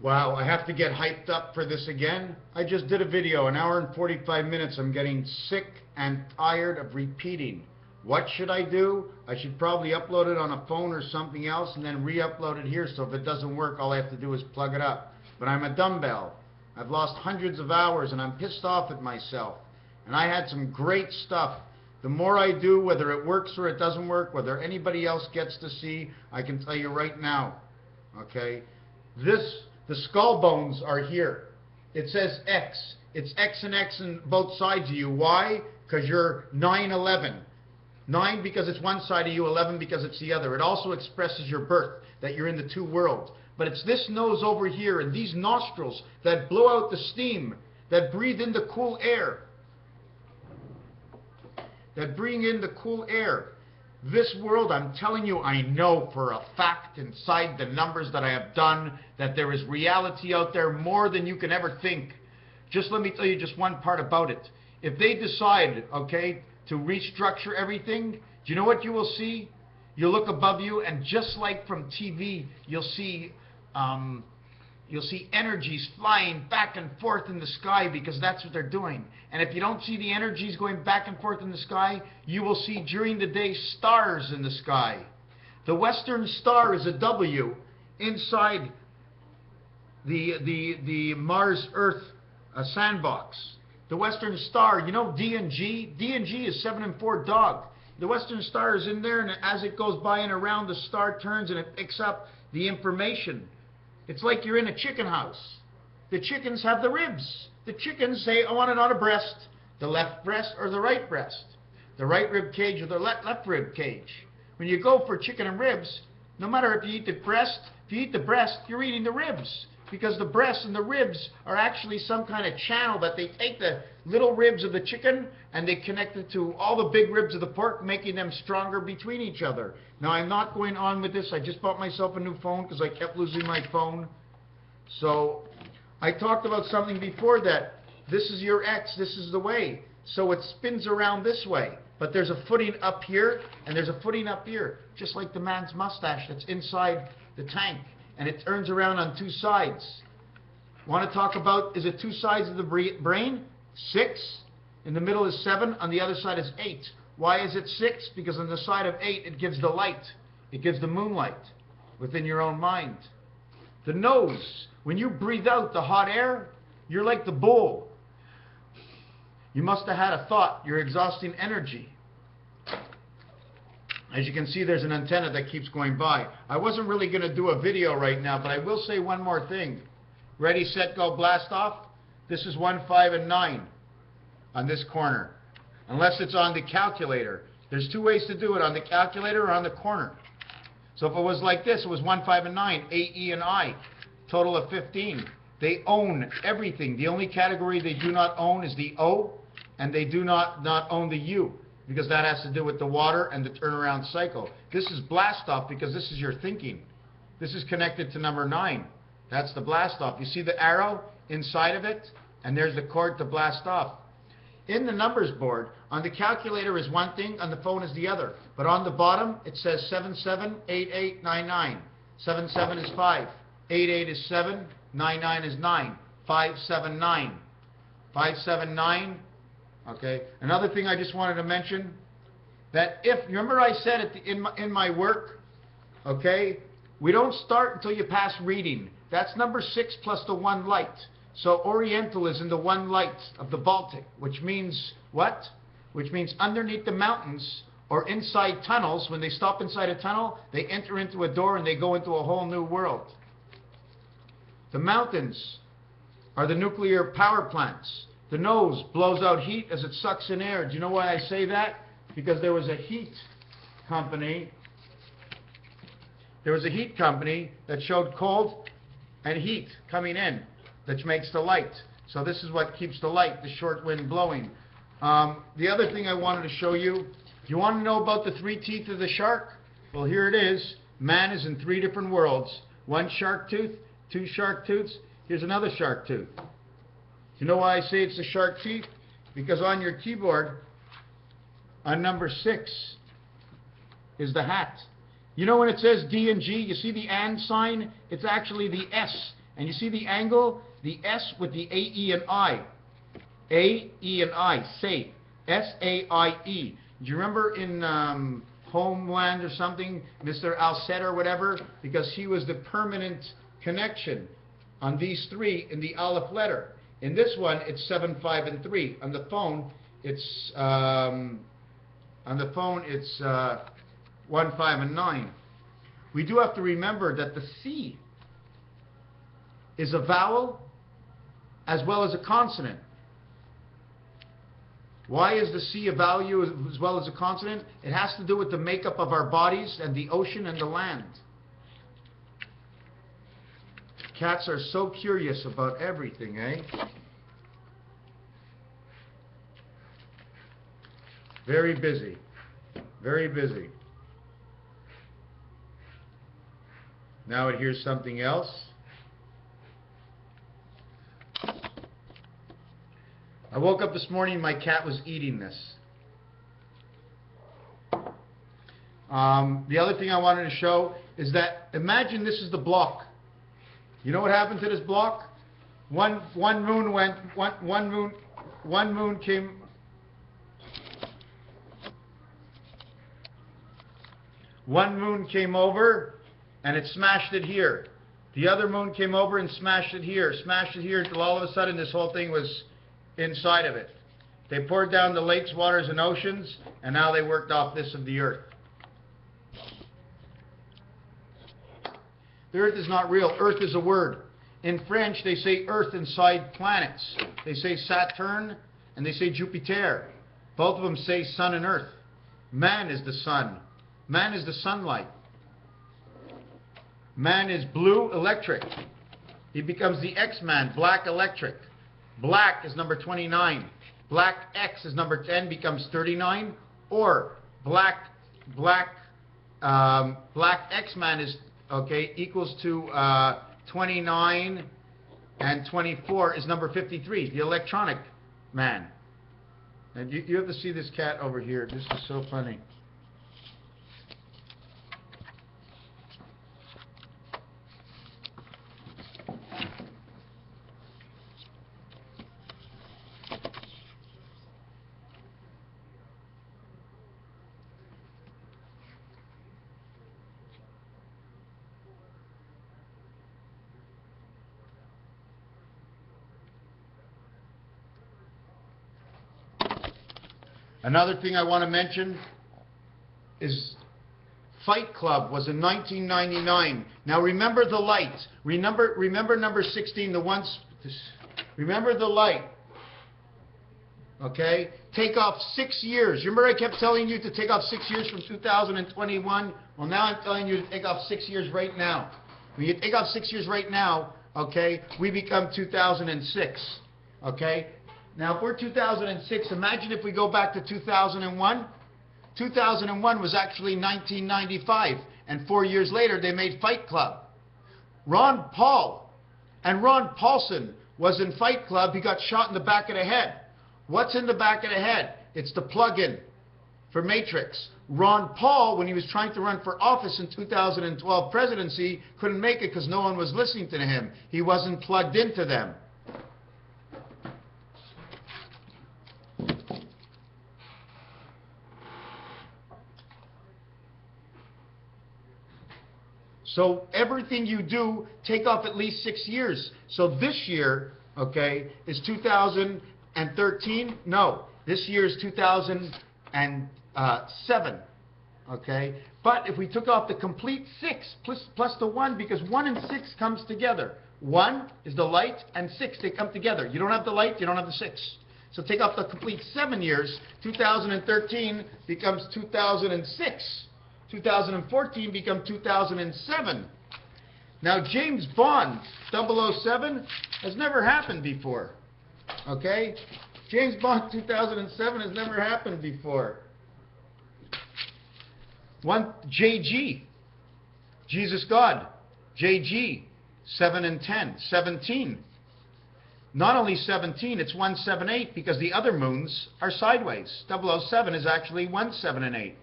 Wow, I have to get hyped up for this again. I just did a video, an hour and 45 minutes. I'm getting sick and tired of repeating. What should I do? I should probably upload it on a phone or something else and then re-upload it here, so if it doesn't work, all I have to do is plug it up. But I'm a dumbbell. I've lost hundreds of hours and I'm pissed off at myself. And I had some great stuff. The more I do, whether it works or it doesn't work, whether anybody else gets to see, I can tell you right now, okay? The skull bones are here. It says X. It's X and X on both sides of you. Why? Because you're 9/11. 9 because it's one side of you, 11 because it's the other. It also expresses your birth, that you're in the two worlds. But it's this nose over here and these nostrils that blow out the steam, that breathe in the cool air. That bring in the cool air. This world, I'm telling you, I know for a fact inside the numbers that I have done that there is reality out there more than you can ever think. Just let me tell you just one part about it. If they decide, okay, to restructure everything, do you know what you will see? You'll look above you, and just like from TV, you'll see energies flying back and forth in the sky, because that's what they're doing. And if you don't see the energies going back and forth in the sky, you will see during the day stars in the sky. The Western Star is a W inside the Mars-Earth sandbox. The Western Star, you know D and G? D and G is 7 and 4 dog. The Western Star is in there, and as it goes by and around, the star turns and it picks up the information. It's like you're in a chicken house. The chickens have the ribs. The chickens say, I want it on a breast, the left breast or the right breast, the right rib cage or the left rib cage. When you go for chicken and ribs, no matter if you eat the breast, if you eat the breast, you're eating the ribs, because the breast and the ribs are actually some kind of channel that they take the little ribs of the chicken and they connect it to all the big ribs of the pork, making them stronger between each other. Now, I'm not going on with this. I just bought myself a new phone because I kept losing my phone. So I talked about something before that. This is your X. This is the way. So it spins around this way. But there's a footing up here and there's a footing up here, just like the man's mustache that's inside the tank. And it turns around on two sides. Want to talk about, is it two sides of the brain? 6. In the middle is 7. On the other side is 8. Why is it 6? Because on the side of 8, it gives the light. It gives the moonlight within your own mind. The nose, when you breathe out the hot air, you're like the bull. You must have had a thought. You're exhausting energy. As you can see, there's an antenna that keeps going by. I wasn't really going to do a video right now, but I will say one more thing. Ready, set, go, blast off. This is 1, 5, and 9 on this corner. Unless it's on the calculator. There's 2 ways to do it, on the calculator or on the corner. So if it was like this, it was 1, 5, and 9, A, E, and I. Total of 15. They own everything. The only category they do not own is the O, and they do not own the U, because that has to do with the water and the turnaround cycle. This is blast off because this is your thinking. This is connected to number 9. That's the blast off. You see the arrow inside of it? And there's the cord to blast off. In the numbers board, on the calculator is one thing, on the phone is the other. But on the bottom, it says 778899. 77 is 5. 88 is 7. 99 is 9. 579. 579. Okay. Another thing I just wanted to mention, that if, remember I said at in my work, okay, we don't start until you pass reading. That's number 6 plus the 1 light. So Oriental is in the 1 light of the Baltic, which means what? Which means underneath the mountains or inside tunnels, when they stop inside a tunnel, they enter into a door and they go into a whole new world. The mountains are the nuclear power plants. The nose blows out heat as it sucks in air. Do you know why I say that? Because there was a heat company. There was a heat company that showed cold and heat coming in, that makes the light. So this is what keeps the light, the short wind blowing. The other thing I wanted to show you, you want to know about the 3 teeth of the shark? Well, here it is. Man is in 3 different worlds. 1 shark tooth, 2 shark tooths. Here's another shark tooth. You know why I say it's the shark teeth? Because on your keyboard, on number 6, is the hat. You know when it says D and G, you see the and sign? It's actually the S. And you see the angle? The S with the A-E and I. A-E and I. Sae. S-A-I-E. Do you remember in Homeland or something, Mr. Alcet or whatever? Because he was the permanent connection on these three in the Aleph letter. In this one, it's 7, 5, and 3. On the phone, it's 1, 5, and 9. We do have to remember that the C is a vowel as well as a consonant. Why is the C a vowel as well as a consonant? It has to do with the makeup of our bodies and the ocean and the land. Cats are so curious about everything, eh? Very busy. Very busy. Now it hears something else. I woke up this morning, my cat was eating this. The other thing I wanted to show is that, imagine this is the block. You know what happened to this block? One moon came over and it smashed it here. The other moon came over and smashed it here, until all of a sudden this whole thing was inside of it. They poured down the lakes, waters, and oceans, and now they worked off this of the earth. The earth is not real. Earth is a word. In French, they say earth inside planets. They say Saturn and they say Jupiter. Both of them say sun and earth. Man is the sun. Man is the sunlight. Man is blue electric. He becomes the X-Man, black electric. Black is number 29. Black X is number 10, becomes 39. Or black X-Man is, okay, equals to 29, and 24 is number 53, the electronic man. And you have to see this cat over here. This is so funny. Another thing I want to mention is Fight Club was in 1999. Now remember the light. Remember number 16, the ones. Remember the light. Okay? Take off 6 years. Remember I kept telling you to take off 6 years from 2021? Well, now I'm telling you to take off 6 years right now. When you take off 6 years right now, okay, we become 2006. Okay? Now, if we're 2006, imagine if we go back to 2001. 2001 was actually 1995, and 4 years later, they made Fight Club. Ron Paul and Ron Paulson was in Fight Club. He got shot in the back of the head. What's in the back of the head? It's the plug-in for Matrix. Ron Paul, when he was trying to run for office in 2012 presidency, couldn't make it because no one was listening to him. He wasn't plugged into them. So everything you do, take off at least 6 years. So this year, okay, is 2013. No, this year is 2007. Okay, but if we took off the complete 6 plus the 1, because 1 and 6 comes together. 1 is the light, and 6, they come together. You don't have the light, you don't have the 6. So take off the complete 7 years. 2013 becomes 2006. 2014 become 2007. Now James Bond 007 has never happened before. Okay? James Bond 2007 has never happened before. One JG, Jesus God, JG 7 and 10, 17. Not only 17, it's 1, 7, 8 because the other moons are sideways. 007 is actually 1, 7, and 8.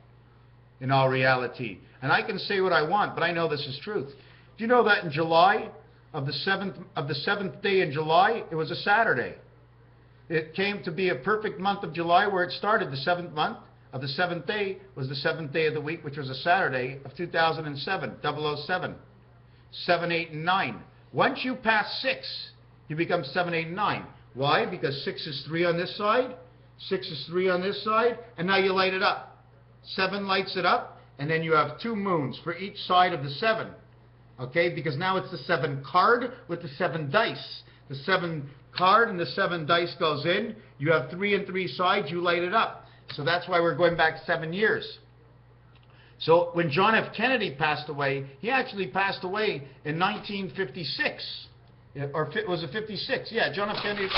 In all reality. And I can say what I want, but I know this is truth. Do you know that in July of the seventh day in July, it was a Saturday. It came to be a perfect month of July where it started. The seventh month of the seventh day was the seventh day of the week, which was a Saturday of 2007, 007, 7, 8, and 9. Once you pass 6, you become 7, 8, and 9. Why? Because 6 is 3 on this side, 6 is 3 on this side, and now you light it up. 7 lights it up, and then you have 2 moons for each side of the 7. Okay, because now it's the 7 card with the 7 dice. The 7 card and the 7 dice goes in. You have 3 and 3 sides, you light it up. So that's why we're going back 7 years. So when John F. Kennedy passed away, he actually passed away in 1956. Or was it 56? Yeah, John F. Kennedy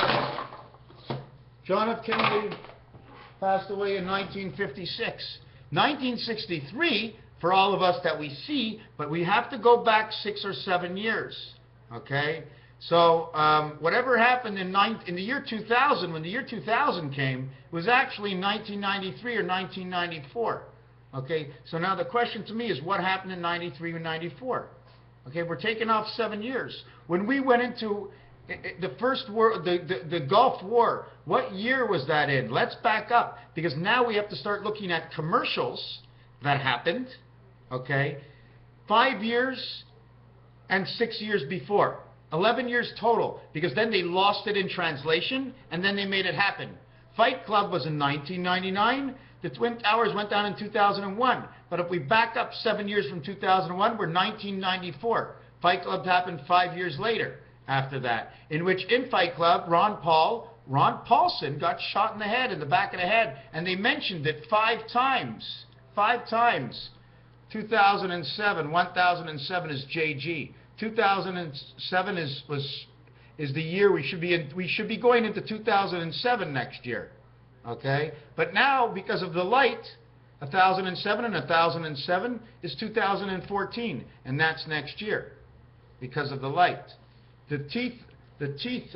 passed away in 1956. 1963, for all of us that we see, but we have to go back 6 or 7 years. Okay? So whatever happened in the year 2000, when the year 2000 came, it was actually 1993 or 1994. Okay? So now the question to me is, what happened in 93 and 94? Okay, we're taking off 7 years. When we went into the first war, the Gulf War, what year was that in? Let's back up, because now we have to start looking at commercials that happened, okay, 5 years and 6 years before. 11 years total, because then they lost it in translation, and then they made it happen. Fight Club was in 1999. The Twin Towers went down in 2001. But if we back up 7 years from 2001, we're 1994. Fight Club happened 5 years later after that, in which in Fight Club, Ron Paulson got shot in the head, in the back of the head, and they mentioned it 5 times. 5 times. 2007, 1007 is JG. 2007 is the year we should be in. We should be going into 2007 next year. Okay? But now, because of the light, 1007 and 1007 is 2014, and that's next year because of the light. The teeth,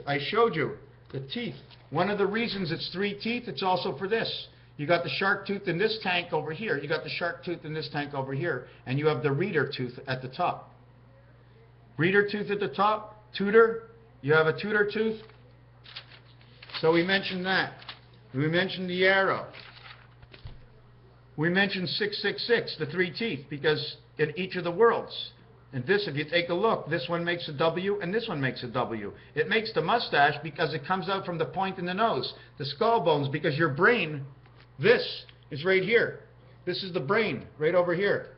I showed you, the teeth. One of the reasons it's 3 teeth, it's also for this. You got the shark tooth in this tank over here, you got the shark tooth in this tank over here, and you have the reader tooth at the top. Reader tooth at the top, tutor, you have a tutor tooth. So we mentioned that. We mentioned the arrow. We mentioned 666, the 3 teeth, because in each of the worlds. And this, if you take a look, this one makes a W and this one makes a W. It makes the mustache because it comes out from the point in the nose. The skull bones, because your brain, this is right here. This is the brain, right over here.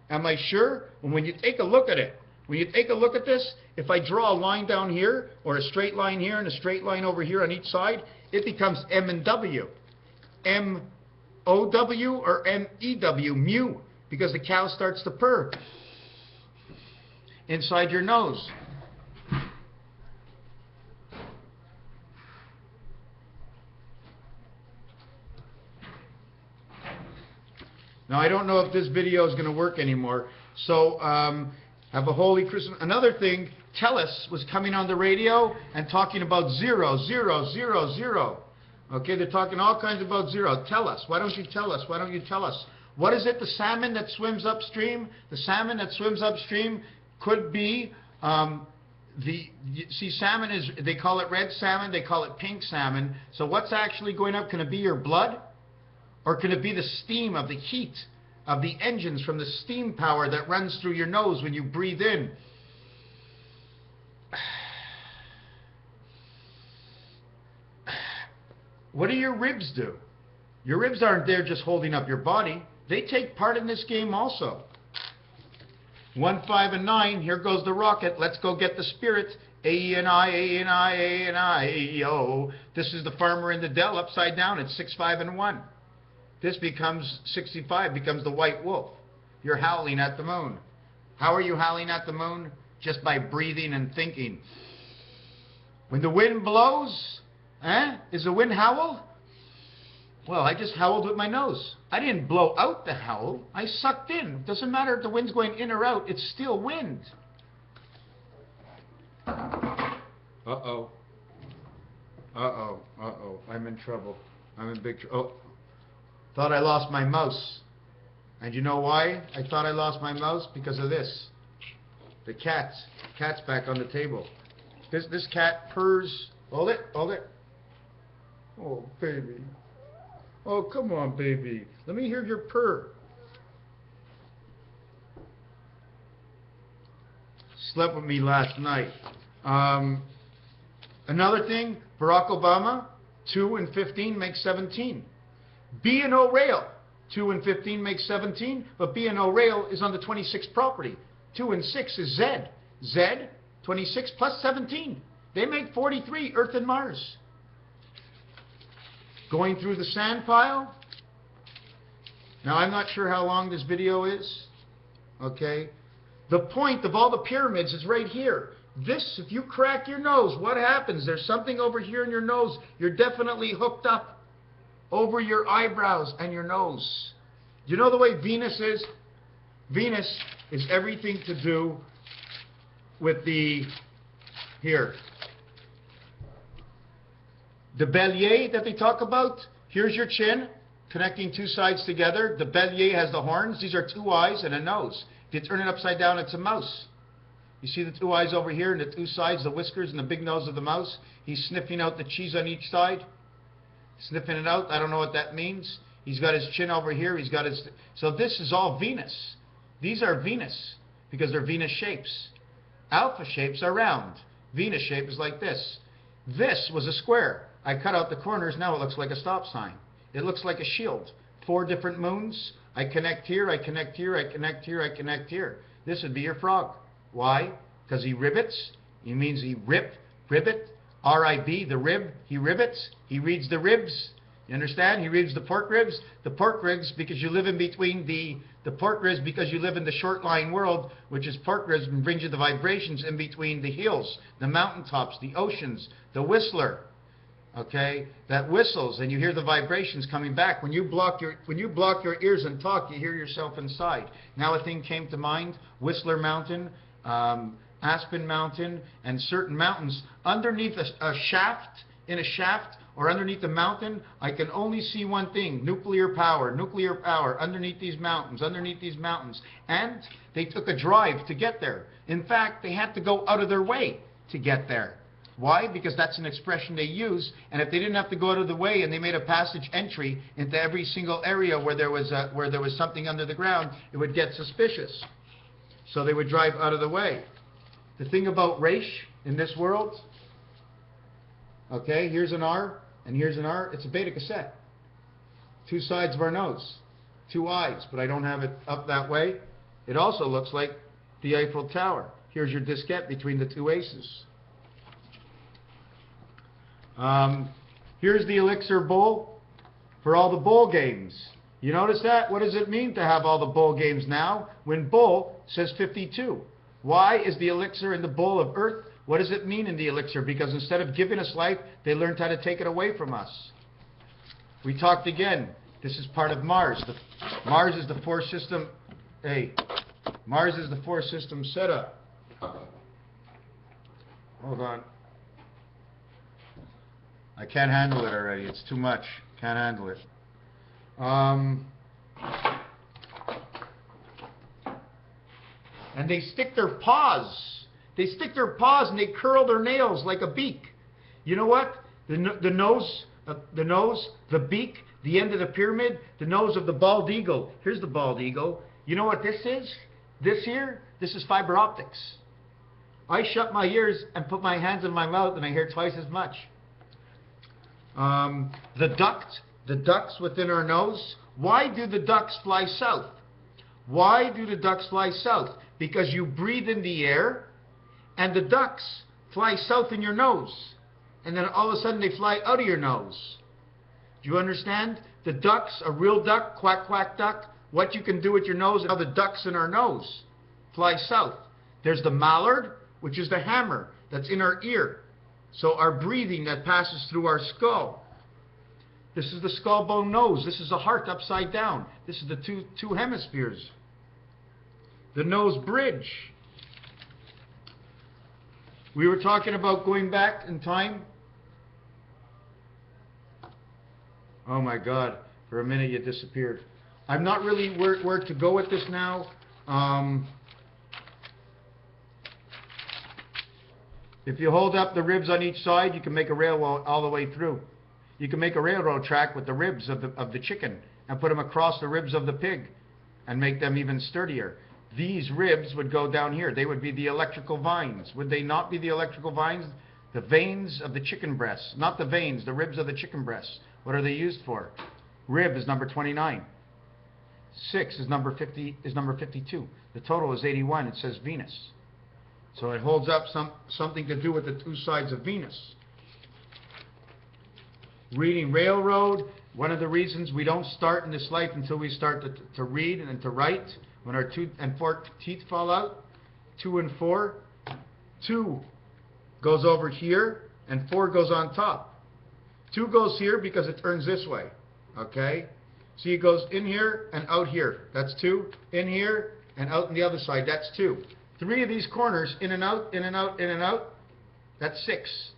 Am I sure? And when you take a look at it, when you take a look at this, if I draw a line down here, or a straight line here and a straight line over here on each side, it becomes M and W. M-O-W or M-E-W, mu, because the cow starts to purr inside your nose. Now, I don't know if this video is going to work anymore, so have a holy Christmas. Another thing, Telus was coming on the radio and talking about 0, 0, 0, 0. Okay, they're talking all kinds about 0. Tell us. Why don't you tell us? Why don't you tell us? What is it, the salmon that swims upstream? The salmon that swims upstream could be, see, salmon is, they call it red salmon, they call it pink salmon. So what's actually going up? Can it be your blood? Or can it be the steam of the heat of the engines from the steam power that runs through your nose when you breathe in? What do your ribs do? Your ribs aren't there just holding up your body. They take part in this game also. 1, 5, and 9. Here goes the rocket. Let's go get the spirit. A-E-N-I, A-E-N-I, A-E-N-I, This is the farmer in the dell upside down. It's 6, 5, and 1. This becomes 65, becomes the white wolf. You're howling at the moon. How are you howling at the moon? Just by breathing and thinking. When the wind blows, is the wind howl? Well, I just howled with my nose. I didn't blow out the howl. I sucked in. It doesn't matter if the wind's going in or out. It's still wind. Uh-oh. Uh-oh. Uh-oh. I'm in trouble. I'm in big trouble. Oh. Thought I lost my mouse. And you know why I thought I lost my mouse? Because of this. The cats. Cat's back on the table. This cat purrs. Hold it, hold it. Oh, baby. Oh, come on, baby. Let me hear your purr. Slept with me last night. Another thing, Barack Obama, 2 and 15 makes 17. B&O Rail, 2 and 15 makes 17, but B&O Rail is on the 26th property. 2 and 6 is Z. Z, 26 plus 17. They make 43, Earth and Mars. Going through the sand pile. Now, I'm not sure how long this video is. Okay. The point of all the pyramids is right here. This, if you crack your nose, what happens? There's something over here in your nose. You're definitely hooked up over your eyebrows and your nose. You know the way Venus is? Venus is everything to do with the, here, the bélier that they talk about. Here's your chin, connecting two sides together. The bélier has the horns. These are two eyes and a nose. If you turn it upside down, it's a mouse. You see the two eyes over here and the two sides, the whiskers and the big nose of the mouse? He's sniffing out the cheese on each side. Sniffing it out. I don't know what that means. He's got his chin over here. He's got his... So this is all Venus. These are Venus because they're Venus shapes. Alpha shapes are round. Venus shape is like this. This was a square. I cut out the corners. Now it looks like a stop sign. It looks like a shield. 4 different moons. I connect here, I connect here, I connect here, I connect here. This would be your frog. Why? Because he rivets. He means he rivet. R-I-B, the rib. He rivets. He reads the ribs. You understand? He reads the pork ribs. The pork ribs because you live in between the pork ribs because you live in the short line world, which is pork ribs and brings you the vibrations in between the hills, the mountaintops, the oceans, the whistler. Okay, that whistles and you hear the vibrations coming back. When you block your ears and talk, you hear yourself inside. Now a thing came to mind: Whistler Mountain, Aspen Mountain, and certain mountains underneath a shaft. In a shaft or underneath the mountain, I can only see one thing: nuclear power underneath these mountains, And they took a drive to get there. In fact, they had to go out of their way to get there. Why? Because that's an expression they use, and if they didn't have to go out of the way and they made a passage entry into every single area where there was something under the ground, it would get suspicious. So they would drive out of the way. The thing about Reich in this world, okay, here's an R and here's an R. It's a beta cassette. 2 sides of our nose, 2 eyes, but I don't have it up that way. It also looks like the Eiffel Tower. Here's your diskette between the 2 aces. Here's the elixir bowl for all the bowl games. You notice that? What does it mean to have all the bowl games now when bowl says 52? Why is the elixir in the bowl of earth? What does it mean in the elixir? Because instead of giving us life, they learned how to take it away from us. We talked again. This is part of Mars. Mars is the 4 system. Hey, Mars is the 4 system setup. Hold on. I can't handle it already. It's too much. Can't handle it. And they stick their paws. They stick their paws and they curl their nails like a beak. You know what? The nose, the beak, the end of the pyramid, the nose of the bald eagle. Here's the bald eagle. You know what this is? This here, this is fiber optics. I shut my ears and put my hands in my mouth and I hear twice as much. The ducts within our nose. Why do the ducks fly south? Why do the ducks fly south? Because you breathe in the air and the ducks fly south in your nose. And then all of a sudden they fly out of your nose. Do you understand? The ducks, a real duck, quack, quack duck, what you can do with your nose and how the ducks in our nose fly south. There's the mallard, which is the hammer that's in our ear. So our breathing that passes through our skull. This is the skull bone nose. This is the heart upside down. This is the two hemispheres. The nose bridge. We were talking about going back in time. Oh my God. For a minute you disappeared. I'm not really where to go with this now. If you hold up the ribs on each side, you can make a railroad all the way through. You can make a railroad track with the ribs of the chicken and put them across the ribs of the pig and make them even sturdier. These ribs would go down here. They would be the electrical vines. Would they not be the electrical vines? The veins of the chicken breasts. Not the veins, the ribs of the chicken breasts. What are they used for? Rib is number 29. 6 is number 52. The total is 81. It says Venus. So it holds up something to do with the two sides of Venus. Reading railroad, one of the reasons we don't start in this life until we start to read and to write, when our 2 and 4 teeth fall out, 2 and 4, 2 goes over here and 4 goes on top. 2 goes here because it turns this way, okay? See, it goes in here and out here. That's 2. In here and out on the other side. That's 2. 3 of these corners, in and out, in and out, in and out. That's 6.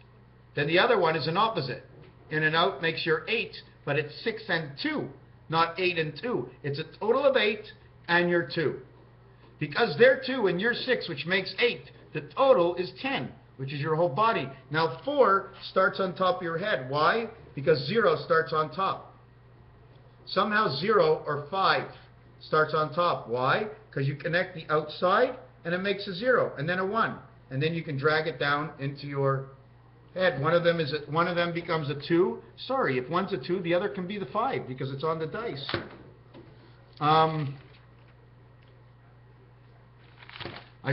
Then the other one is an opposite. In and out makes your 8, but it's 6 and 2, not 8 and 2. It's a total of 8 and you're 2. Because they're 2 and you're 6, which makes 8, the total is 10, which is your whole body. Now 4 starts on top of your head. Why? Because 0 starts on top. Somehow 0 or 5 starts on top. Why? Because you connect the outside and it makes a 0 and then a 1. And then you can drag it down into your head. One of them becomes a 2. Sorry, if one's a 2, the other can be the 5 because it's on the dice. I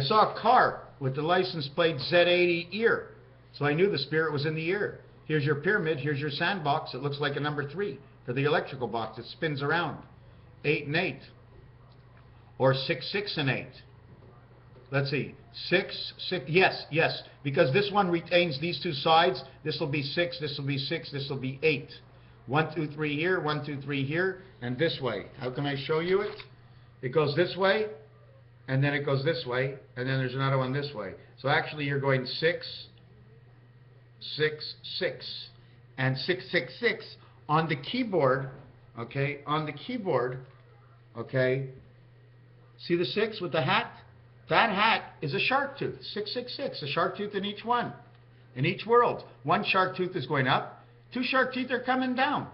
saw a car with the license plate Z80 ear, so I knew the spirit was in the ear. Here's your pyramid, here's your sandbox. It looks like a number 3 for the electrical box. It spins around. 8 and 8. Or 6, 6 and 8. Let's see. 6, 6, yes, because this one retains these two sides. This will be 6, this will be 6, this will be 8. 1, 2, 3 here, 1, 2, 3 here, and this way. How can I show you it? It goes this way, and then it goes this way, and then there's another one this way. So actually you're going 6, 6, 6, and 6, 6, 6 on the keyboard, okay, on the keyboard, okay. See the 6 with the hat? That hat is a shark tooth, 666, a shark tooth in each one, in each world. One shark tooth is going up, 2 shark teeth are coming down.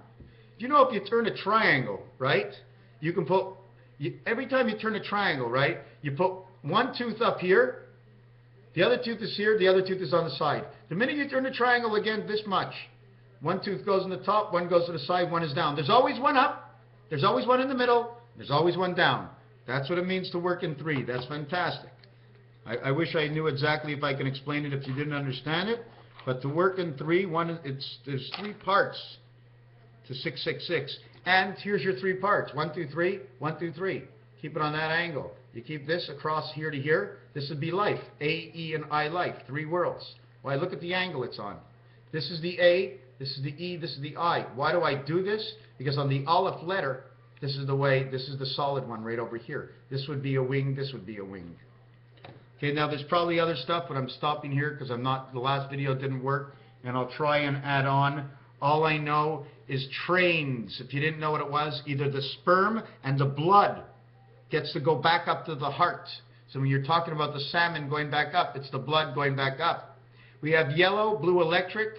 You know, if you turn a triangle, right, you can put, every time you turn a triangle, right, you put one tooth up here, the other tooth is here, the other tooth is on the side. The minute you turn the triangle again, this much, one tooth goes in the top, one goes to the side, one is down. There's always one up, there's always one in the middle, there's always one down. That's what it means to work in 3. That's fantastic. I wish I knew exactly if I can explain it if you didn't understand it. But to work in 3, there's 3 parts to 666. And here's your 3 parts. 1, 2, 3, 1, 2, 3. Keep it on that angle. You keep this across here to here. This would be life. A, E, and I life. 3 worlds. Why, look at the angle it's on. This is the A, this is the E, this is the I. Why do I do this? Because on the Aleph letter, this is the solid one right over here. This would be a wing, this would be a wing. Okay, now there's probably other stuff, but I'm stopping here because the last video didn't work, and I'll try and add on. All I know is trains. If you didn't know what it was, either the sperm and the blood gets to go back up to the heart. So when you're talking about the salmon going back up, it's the blood going back up. We have yellow, blue electric,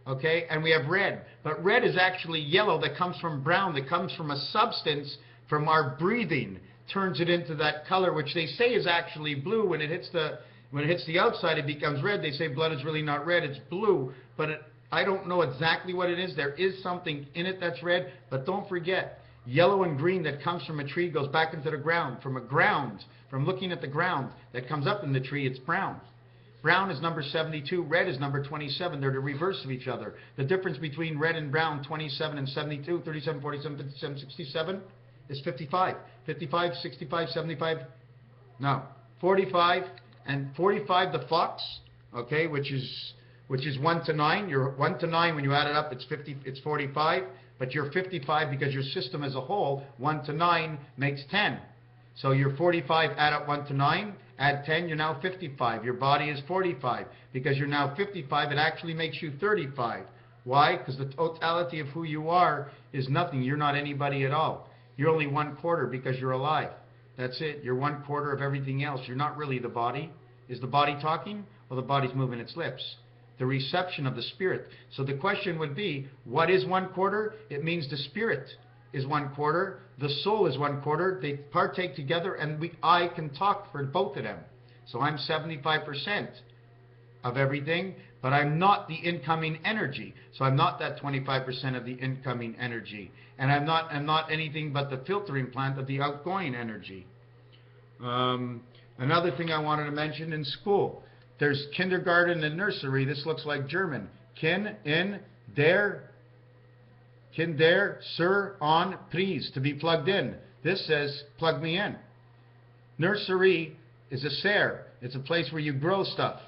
okay, and we have red. But red is actually yellow that comes from brown, that comes from a substance from our breathing, turns it into that color, which they say is actually blue. When it hits the outside, it becomes red. They say blood is really not red, it's blue. But I don't know exactly what it is. There is something in it that's red, but don't forget, yellow and green that comes from a tree goes back into the ground. From looking at the ground that comes up in the tree, it's brown. Brown is number 72, red is number 27. They're the reverse of each other. The difference between red and brown, 27 and 72, 37, 47, 57, 67, is 55. 55, 65, 75, no, 45, and 45 the fox, okay, which is 1 to 9. You're 1 to 9 when you add it up, it's 45, but you're 55 because your system as a whole, 1 to 9 makes 10. So you're 45, add up 1 to 9, add 10, you're now 55. Your body is 45. Because you're now 55, it actually makes you 35. Why? Because the totality of who you are is nothing. You're not anybody at all. You're only 1/4 because you're alive. That's it. You're 1/4 of everything else. You're not really the body. Is the body talking? Well, the body's moving its lips. The reception of the spirit. So the question would be, what is 1/4? It means the spirit is 1/4, the soul is 1/4. They partake together, and I can talk for both of them. So I'm 75% of everything, but I'm not the incoming energy. So I'm not that 25% of the incoming energy, and I'm not anything but the filtering plant of the outgoing energy. Another thing I wanted to mention, in school, there's kindergarten and nursery. This looks like German. Kin, in, der, Kinder, sir, on, please, to be plugged in. This says, plug me in. Nursery is a ser. It's a place where you grow stuff.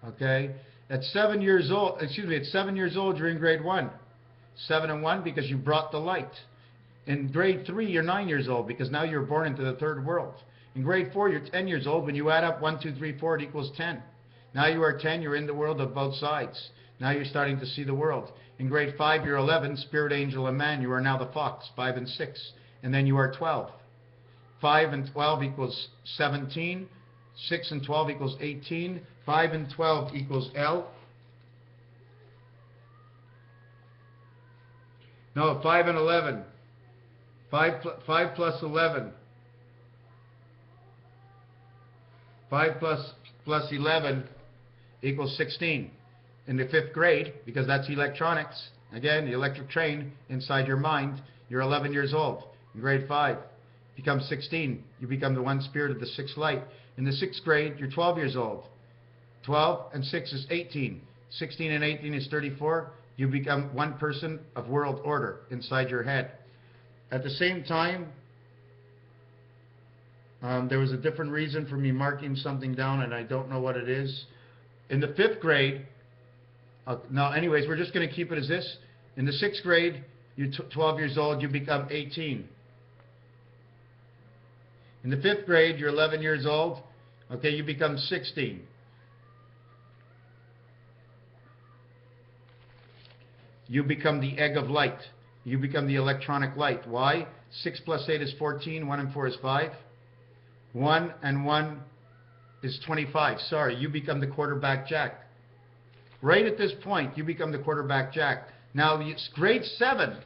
Okay? At 7 years old, at 7 years old, you're in grade 1. 7 and 1 because you brought the light. In grade 3, you're 9 years old because now you're born into the third world. In grade 4, you're 10 years old. When you add up 1, 2, 3, 4, it equals 10. Now you are 10, you're in the world of both sides. Now you're starting to see the world. In grade 5, you're 11, spirit, angel, and man. You are now the fox, 5 and 6. And then you are 12. 5 and 12 equals 17. 6 and 12 equals 18. 5 and 12 equals L. No, 5 and 11. 5 plus 11. 5 plus 11 equals 16. In the 5th grade, because that's electronics, again, the electric train inside your mind, you're 11 years old. In grade 5, become 16. You become the one spirit of the 6th light. In the 6th grade, you're 12 years old. 12 and 6 is 18. 16 and 18 is 34. You become one person of world order inside your head. At the same time, there was a different reason for me marking something down, and I don't know what it is. In the 5th grade, no, anyways, we're just going to keep it as this. In the 6th grade, you're 12 years old, you become 18. In the 5th grade, you're 11 years old. Okay, you become 16. You become the egg of light. You become the electronic light. Why? 6 plus 8 is 14. 1 and 4 is 5. 1 and 1 is 25. Sorry, you become the quarterback jack. Right at this point, you become the quarterback jack. Now, it's grade 7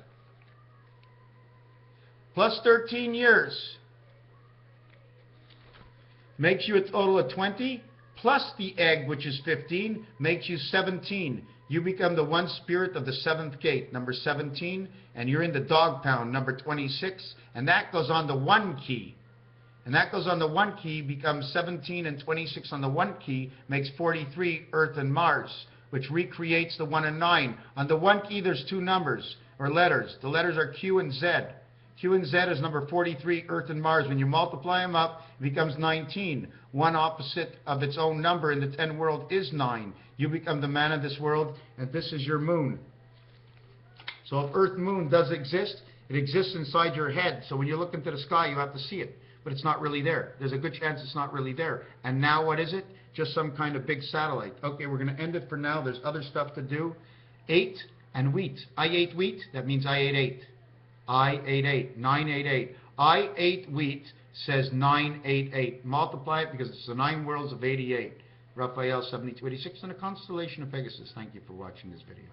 plus 13 years makes you a total of 20, plus the egg, which is 15, makes you 17. You become the one spirit of the 7th gate, number 17, and you're in the dog pound, number 26, and that goes on the 1 key. And that goes on the 1 key, becomes 17 and 26 on the 1 key, makes 43, Earth and Mars, which recreates the 1 and 9. On the 1 key, there's 2 numbers, or letters. The letters are Q and Z. Q and Z is number 43, Earth and Mars. When you multiply them up, it becomes 19. One opposite of its own number in the 10 world is 9. You become the man of this world, and this is your moon. So if Earth Moon does exist, it exists inside your head. So when you look into the sky, you have to see it. But it's not really there. There's a good chance it's not really there. And now what is it? Just some kind of big satellite. Okay, we're going to end it for now. There's other stuff to do. 8 and wheat. I ate wheat. That means I ate 8. I ate 8. 988. I ate wheat says 988. Multiply it because it's the 9 worlds of 88. Raphael 7286 and a constellation of Pegasus. Thank you for watching this video.